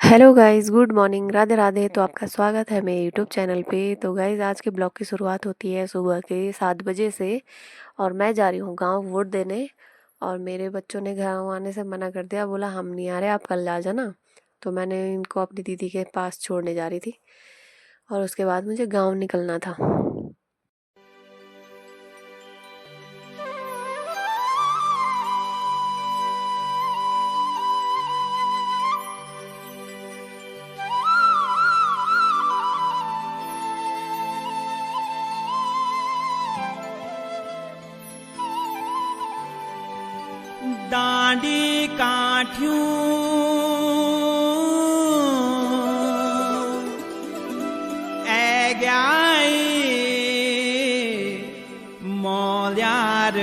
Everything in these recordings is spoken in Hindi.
Hello guys, good morning, Radhe Radhe. तो आपका स्वागत है मेरे यूट्यूब चैनल पे। तो गाइस, आज के ब्लॉग की शुरुआत होती है सुबह के 7 बजे से। और मैं जा रही हूँ गांव वोट देने। और मेरे बच्चों ने गाँव आने से मना कर दिया, बोला हम नहीं आ रहे, आप कल आ जाना। तो मैंने इनको अपनी दीदी के पास छोड़ने जा रही थी और उसके बाद मुझे गाँव निकलना था। डांडी काठियूं ऐ ग्याई मौल्यार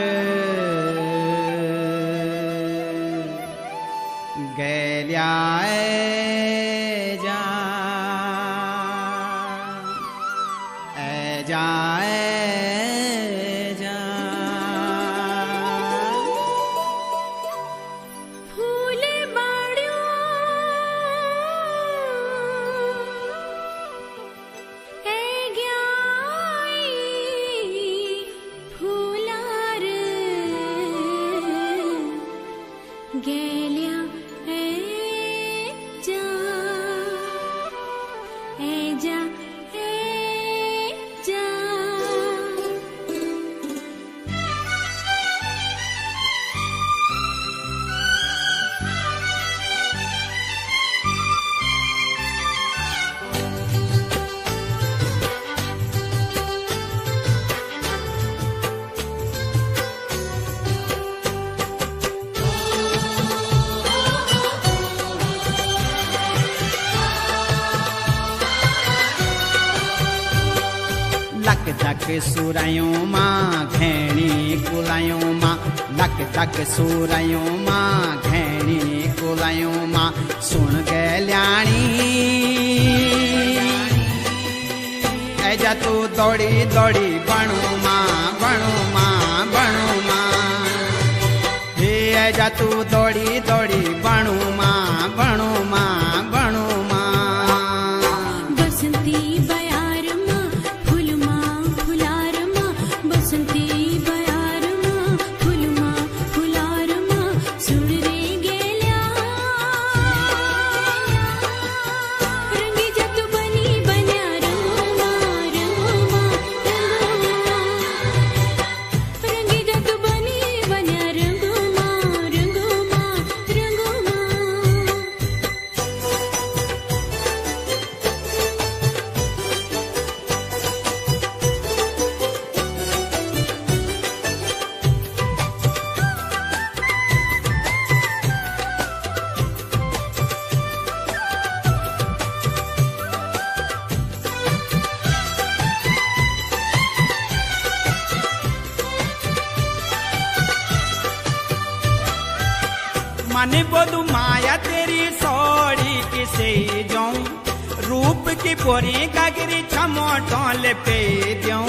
गैल्याए जा ऐ जाए गेल्या ए जा ए जा ए जा लक धक सुरायूं मां घैणी कुलायूं मां लक धक सुरायूं मां घैणी कुलायूं मां सुन गैल्याणी ऐजा तू दौड़ी दौड़ी बणू मां बणू मां बणू मां हे ऐजा तू दौड़ी दौड़ी बणू मां बणू मां बणू मां बसंती बयार मां फूल मां फुलार मां बसंती बयार मां फूल मां फुलार मां सुन रे गेल्या रंगी जत बनी बन्या रंगो मां रंगी जत बनी बन्या रंगो मां रंगो मां मन बोधु माया तेरी सोड़ी किसे जाऊं रूप की बोरी गागरी छमो टोल पे दूं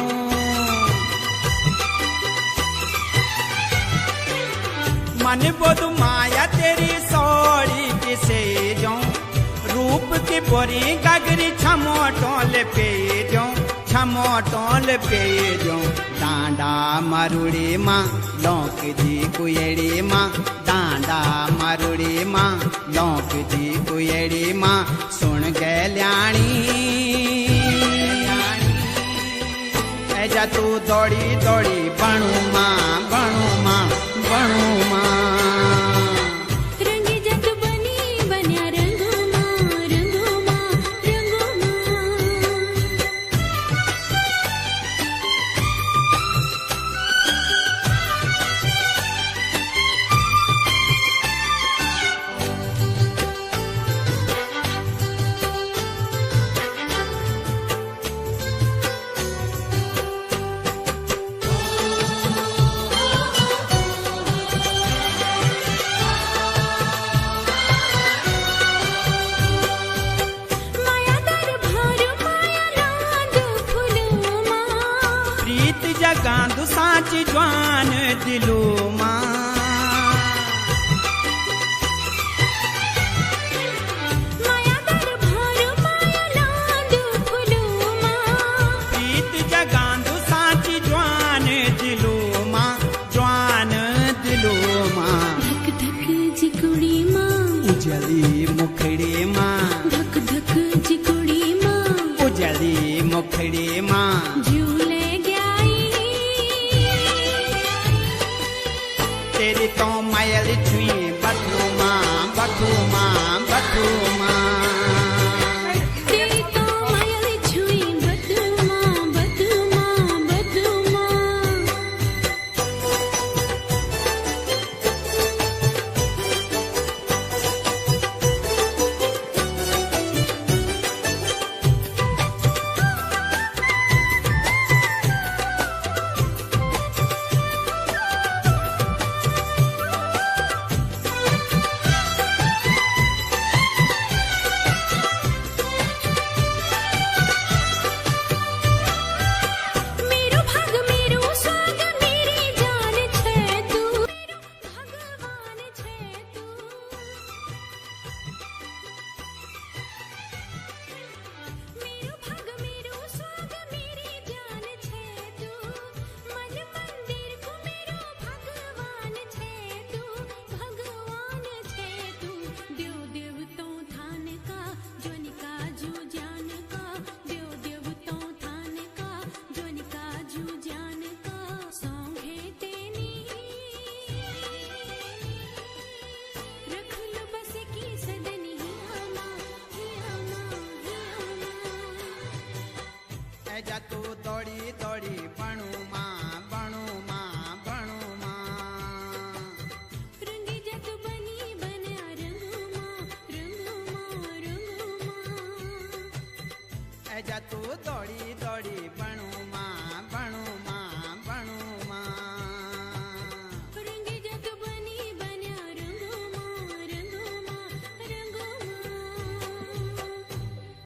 मन बोधु माया तेरी सोड़ी किसे जाऊं रूप की बोरी गागरी छमो टोल पे दूं छमो टोल पे दूं डांडा मरुड़ी मां लौक दी कुएड़ी मां डांडा मरुड़ी मां लौक दी कुएड़ी मां सुन गैल्याणी ऐजा तू दौड़ी दौड़ी बणू मां बणू मां बणू मां रंगी जत बनी बन्या रंगो मां रंगो मां रंगो मां माया दरबार माया लांद फूलो मां प्रीत जगांदु सांच ज्वान दिलो मां माया उजली मुखड़ी माँ धक धक चिकुड़ी माँ उजली मुखड़ी माँ झूले गयाई तेरी तो मायल छुई बटू माँ बटू माँ बटू माँ तेरी तो मायल छुई बदू माँ बदू माँ बदू माँ मेरो भाग मेरो स्वाग मेरी जान छे तू मेरो भगवान छे तू मेरो भाग मेरो स्वाग मेरी जान छे तू मन मंदिर को मेरो भगवान छे तू भगवान छे तू देव देव तो थान का ज्वनिका जू जान का देव देव तो थान का ज्वनिका जू जान का सौंगे तेनी रख लो बस की सदनी हियामा हियामा हियामा ऐजा तू दौड़ी दौड़ी बणू माँ बणू माँ बणू माँ रंगी जत बनी बना रंगू माँ रंगू माँ रंगू माँ ऐजा तू दौड़ी दौड़ी बणू माँ बणू